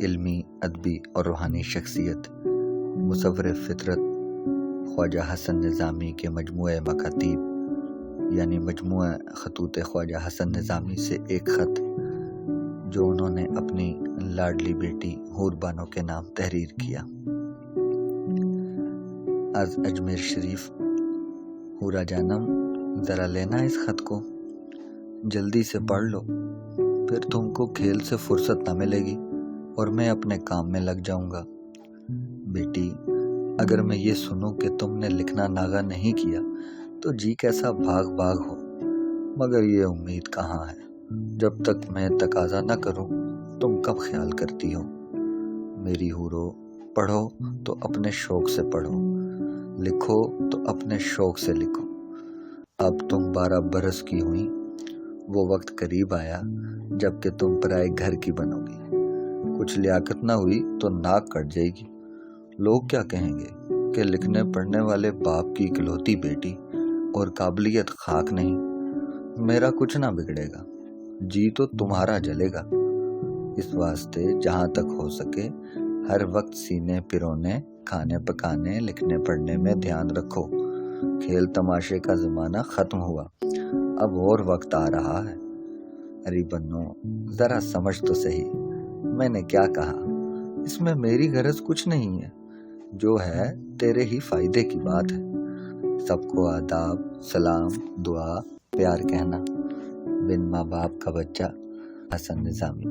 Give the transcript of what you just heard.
علمی، ادبی اور روحانی شخصیت مصور فطرت خواجہ حسن نظامی کے مجموعہ مکاتیب یعنی مجموعہ خطوط خواجہ حسن نظامی سے ایک خط جو انہوں نے اپنی لاڈلی بیٹی حور بانو کے نام تحریر کیا۔ از اجمیر شریف، حورا جانم ذرا لینا اس خط کو، جلدی سے پڑھ لو، پھر تم کو کھیل سے فرصت نہ ملے گی اور میں اپنے کام میں لگ جاؤں گا۔ بیٹی، اگر میں یہ سنوں کہ تم نے لکھنا ناغہ نہیں کیا تو جی کیسا بھاگ بھاگ ہو، مگر یہ امید کہاں ہے، جب تک میں تقاضا نہ کروں تم کب خیال کرتی ہو۔ میری حورو، پڑھو تو اپنے شوق سے پڑھو، لکھو تو اپنے شوق سے لکھو۔ اب تم 12 برس کی ہوئی، وہ وقت قریب آیا جب کہ تم پرائے گھر کی بنو گی، کچھ لیاقت نہ ہوئی تو ناک کٹ جائے گی۔ لوگ کیا کہیں گے کہ لکھنے پڑھنے والے باپ کی اکلوتی بیٹی اور قابلیت خاک نہیں۔ میرا کچھ نہ بگڑے گا، جی تو تمہارا جلے گا۔ اس واسطے جہاں تک ہو سکے ہر وقت سینے پرونے، کھانے پکانے، لکھنے پڑھنے میں دھیان رکھو۔ کھیل تماشے کا زمانہ ختم ہوا، اب اور وقت آ رہا ہے۔ ارے بنو، ذرا سمجھ تو صحیح، میں نے کیا کہا؟ اس میں میری غرض کچھ نہیں ہے، جو ہے تیرے ہی فائدے کی بات ہے۔ سب کو آداب، سلام، دعا، پیار کہنا۔ بن ماں باپ کا بچہ، حسن نظامی۔